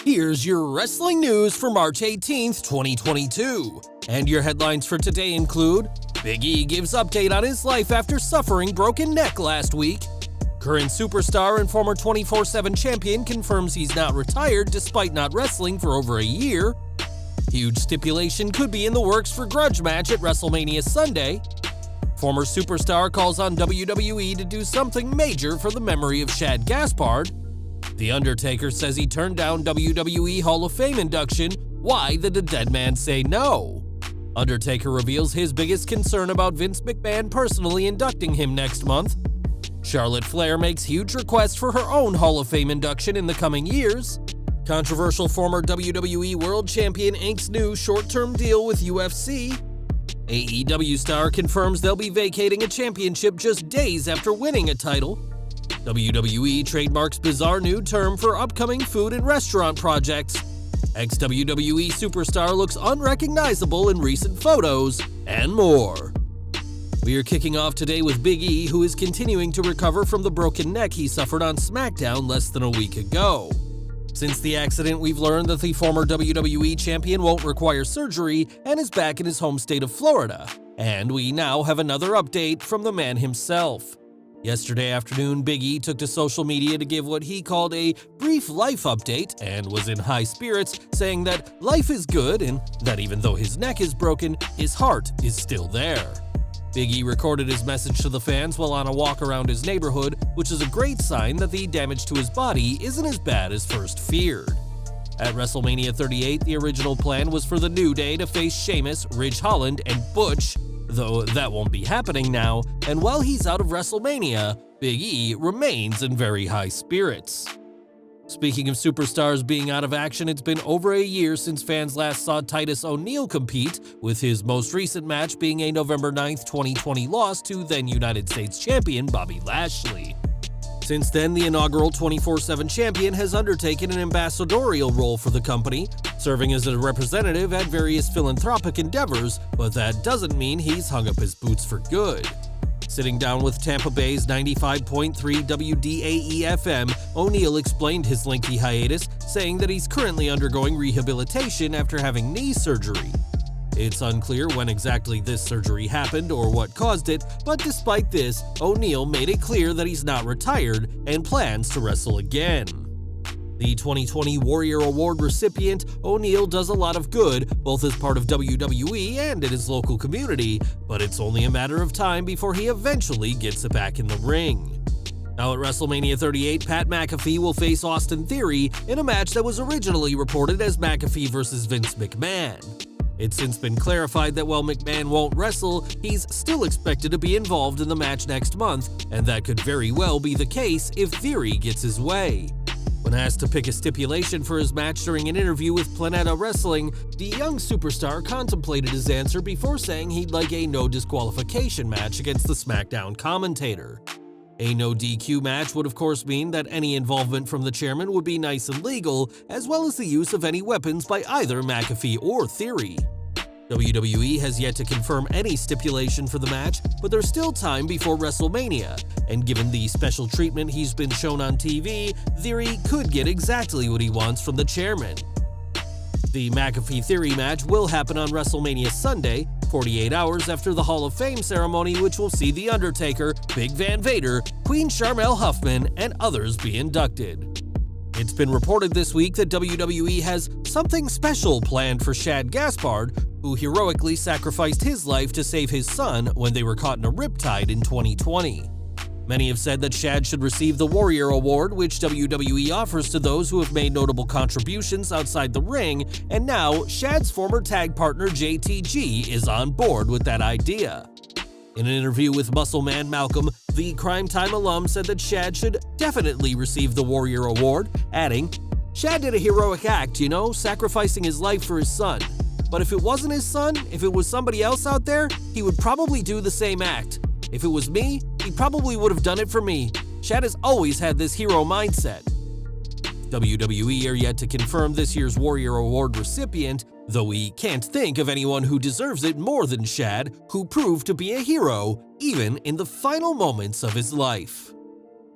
Here's your wrestling news for March 18th, 2022. And your headlines for today include: Big E gives update on his life after suffering broken neck last week. Current superstar and former 24/7 champion confirms he's not retired despite not wrestling for over a year. Huge stipulation could be in the works for Grudge match at WrestleMania Sunday. Former superstar calls on WWE to do something major for the memory of Shad Gaspard. The Undertaker says he turned down WWE Hall of Fame induction. Why did the Deadman say no? Undertaker reveals his biggest concern about Vince McMahon personally inducting him next month. Charlotte Flair makes huge requests for her own Hall of Fame induction in the coming years. Controversial former WWE World Champion inks new short-term deal with UFC. AEW star confirms they'll be vacating a championship just days after winning a title. WWE trademarks Bizzarre new term for upcoming food and restaurant projects. Ex-WWE superstar looks unrecognizable in recent photos, and more. We are kicking off today with Big E, who is continuing to recover from the broken neck he suffered on SmackDown less than a week ago. Since the accident, we've learned that the former WWE champion won't require surgery and is back in his home state of Florida. And we now have another update from the man himself. Yesterday afternoon, Big E took to social media to give what he called a brief life update and was in high spirits, saying that life is good and that even though his neck is broken, his heart is still there. Big E recorded his message to the fans while on a walk around his neighborhood, which is a great sign that the damage to his body isn't as bad as first feared. At WrestleMania 38, the original plan was for the New Day to face Sheamus, Ridge Holland, and Butch, though that won't be happening now, and while he's out of WrestleMania, Big E remains in very high spirits. Speaking of superstars being out of action, it's been over a year since fans last saw Titus O'Neil compete, with his most recent match being a November 9th, 2020 loss to then United States champion Bobby Lashley. Since then, the inaugural 24/7 champion has undertaken an ambassadorial role for the company, serving as a representative at various philanthropic endeavors, but that doesn't mean he's hung up his boots for good. Sitting down with Tampa Bay's 95.3 WDAE-FM, O'Neil explained his lengthy hiatus, saying that he's currently undergoing rehabilitation after having knee surgery. It's unclear when exactly this surgery happened or what caused it, but despite this, O'Neil made it clear that he's not retired and plans to wrestle again. The 2020 Warrior Award recipient, O'Neil does a lot of good, both as part of WWE and in his local community, but it's only a matter of time before he eventually gets it back in the ring. Now at WrestleMania 38, Pat McAfee will face Austin Theory in a match that was originally reported as McAfee vs. Vince McMahon. It's since been clarified that while McMahon won't wrestle, he's still expected to be involved in the match next month, and that could very well be the case if Theory gets his way. When asked to pick a stipulation for his match during an interview with Planeta Wrestling, the young superstar contemplated his answer before saying he'd like a no disqualification match against the SmackDown commentator. A no DQ match would of course mean that any involvement from the chairman would be nice and legal, as well as the use of any weapons by either McAfee or Theory. WWE has yet to confirm any stipulation for the match, but there's still time before WrestleMania, and given the special treatment he's been shown on TV, Theory could get exactly what he wants from the chairman. The McAfee-Theory match will happen on WrestleMania Sunday, 48 hours after the Hall of Fame ceremony, which will see The Undertaker, Big Van Vader, Queen Sharmell Huffman, and others be inducted. It's been reported this week that WWE has something special planned for Shad Gaspard, who heroically sacrificed his life to save his son when they were caught in a riptide in 2020. Many have said that Shad should receive the Warrior Award, which WWE offers to those who have made notable contributions outside the ring, and now Shad's former tag partner JTG is on board with that idea. In an interview with Muscle Man Malcolm, the Crime Time alum said that Shad should definitely receive the Warrior Award, adding, "Shad did a heroic act, sacrificing his life for his son. But if it wasn't his son, if it was somebody else out there, he would probably do the same act. If it was me, he probably would have done it for me. Shad has always had this hero mindset." WWE are yet to confirm this year's Warrior Award recipient, though we can't think of anyone who deserves it more than Shad, who proved to be a hero even in the final moments of his life.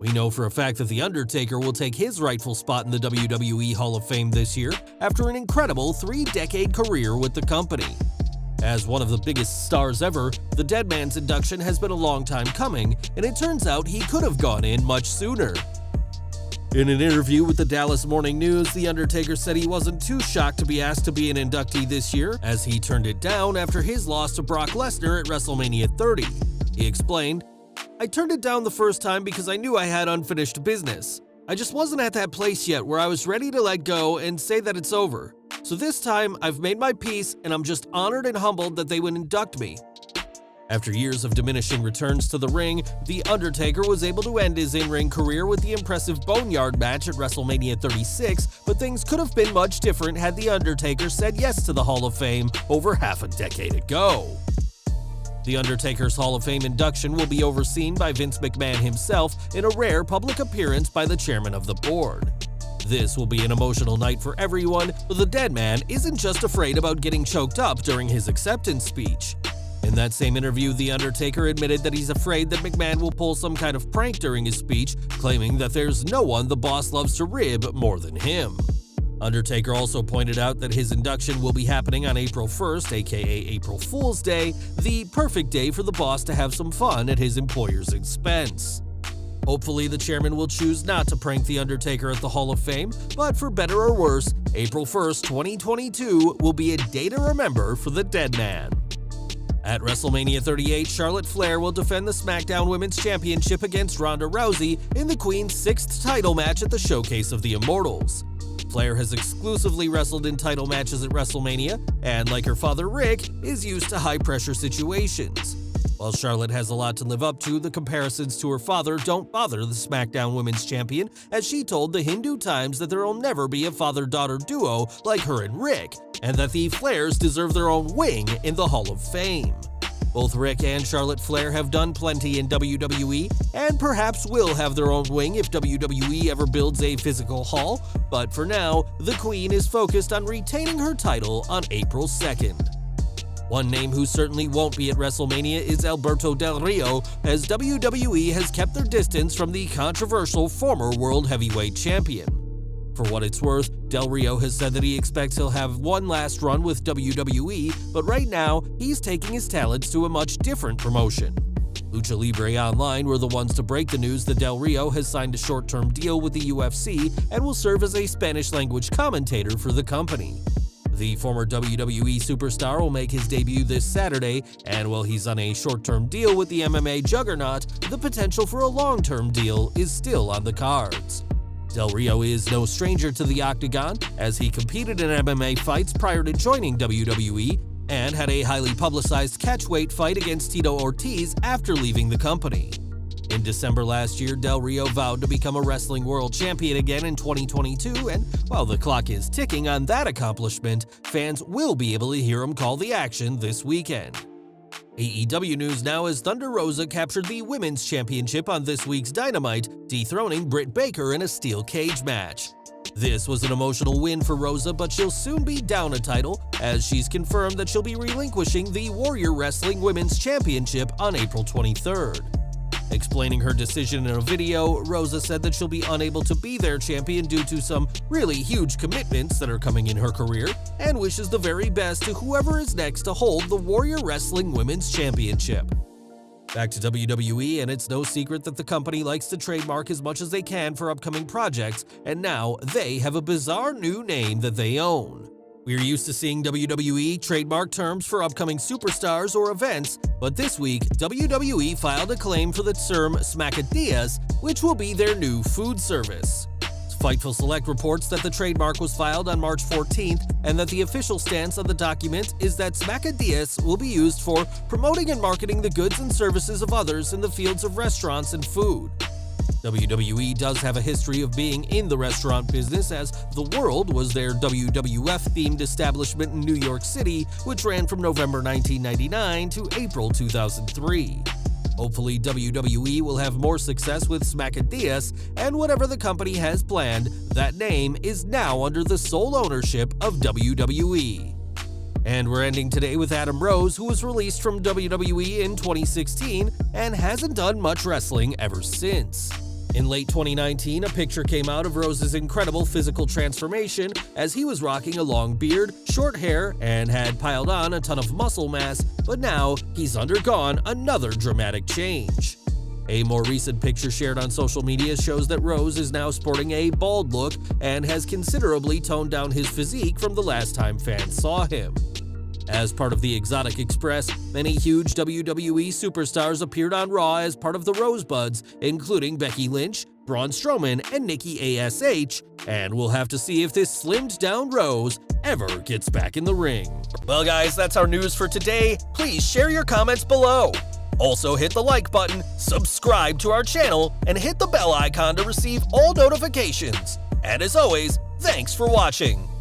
We know for a fact that The Undertaker will take his rightful spot in the WWE Hall of Fame this year after an incredible 3-decade career with the company. As one of the biggest stars ever, the Deadman's induction has been a long time coming, and it turns out he could have gone in much sooner. In an interview with the Dallas Morning News, The Undertaker said he wasn't too shocked to be asked to be an inductee this year, as he turned it down after his loss to Brock Lesnar at WrestleMania 30. He explained, "I turned it down the first time because I knew I had unfinished business. I just wasn't at that place yet where I was ready to let go and say that it's over. So this time, I've made my peace and I'm just honored and humbled that they would induct me." After years of diminishing returns to the ring, The Undertaker was able to end his in-ring career with the impressive Boneyard match at WrestleMania 36, but things could have been much different had The Undertaker said yes to the Hall of Fame over half a decade ago. The Undertaker's Hall of Fame induction will be overseen by Vince McMahon himself in a rare public appearance by the chairman of the board. This will be an emotional night for everyone, but the Deadman isn't just afraid about getting choked up during his acceptance speech. In that same interview, The Undertaker admitted that he's afraid that McMahon will pull some kind of prank during his speech, claiming that there's no one the boss loves to rib more than him. Undertaker also pointed out that his induction will be happening on April 1st, aka April Fool's Day, the perfect day for the boss to have some fun at his employer's expense. Hopefully, the chairman will choose not to prank The Undertaker at the Hall of Fame, but for better or worse, April 1st, 2022 will be a day to remember for the Deadman. At WrestleMania 38, Charlotte Flair will defend the SmackDown Women's Championship against Ronda Rousey in the Queen's 6th title match at the Showcase of the Immortals. Flair has exclusively wrestled in title matches at WrestleMania, and like her father Rick, is used to high-pressure situations. While Charlotte has a lot to live up to, the comparisons to her father don't bother the SmackDown Women's Champion, as she told the Hindu Times that there will never be a father-daughter duo like her and Rick, and that the Flairs deserve their own wing in the Hall of Fame. Both Rick and Charlotte Flair have done plenty in WWE, and perhaps will have their own wing if WWE ever builds a physical hall, but for now, the Queen is focused on retaining her title on April 2nd. One name who certainly won't be at WrestleMania is Alberto Del Rio, as WWE has kept their distance from the controversial former World Heavyweight Champion. For what it's worth, Del Rio has said that he expects he'll have one last run with WWE, but right now, he's taking his talents to a much different promotion. Lucha Libre Online were the ones to break the news that Del Rio has signed a short-term deal with the UFC and will serve as a Spanish-language commentator for the company. The former WWE superstar will make his debut this Saturday, and while he's on a short-term deal with the MMA juggernaut, the potential for a long-term deal is still on the cards. Del Rio is no stranger to the Octagon, as he competed in MMA fights prior to joining WWE and had a highly publicized catchweight fight against Tito Ortiz after leaving the company. In December last year, Del Rio vowed to become a wrestling world champion again in 2022, and while the clock is ticking on that accomplishment, fans will be able to hear him call the action this weekend. AEW news now, as Thunder Rosa captured the Women's Championship on this week's Dynamite, dethroning Britt Baker in a steel cage match. This was an emotional win for Rosa, but she'll soon be down a title, as she's confirmed that she'll be relinquishing the Warrior Wrestling Women's Championship on April 23rd. Explaining her decision in a video, Rosa said that she'll be unable to be their champion due to some really huge commitments that are coming in her career, and wishes the very best to whoever is next to hold the Warrior Wrestling Women's Championship. Back to WWE, and it's no secret that the company likes to trademark as much as they can for upcoming projects, and now they have a bizarre new name that they own. We're used to seeing WWE trademark terms for upcoming superstars or events, but this week, WWE filed a claim for the term Smackadias, which will be their new food service. Fightful Select reports that the trademark was filed on March 14th, and that the official stance on the document is that Smackadias will be used for promoting and marketing the goods and services of others in the fields of restaurants and food. WWE does have a history of being in the restaurant business, as The World was their WWF-themed establishment in New York City, which ran from November 1999 to April 2003. Hopefully, WWE will have more success with Smackadias, and whatever the company has planned, that name is now under the sole ownership of WWE. And we're ending today with Adam Rose, who was released from WWE in 2016 and hasn't done much wrestling ever since. In late 2019, a picture came out of Rose's incredible physical transformation as he was rocking a long beard, short hair, and had piled on a ton of muscle mass, but now he's undergone another dramatic change. A more recent picture shared on social media shows that Rose is now sporting a bald look and has considerably toned down his physique from the last time fans saw him. As part of the Exotic Express, many huge WWE superstars appeared on Raw as part of the Rosebuds, including Becky Lynch, Braun Strowman, and Nikki A.S.H., and we'll have to see if this slimmed-down Rose ever gets back in the ring. Well guys, that's our news for today. Please share your comments below. Also hit the like button, subscribe to our channel, and hit the bell icon to receive all notifications. And as always, thanks for watching.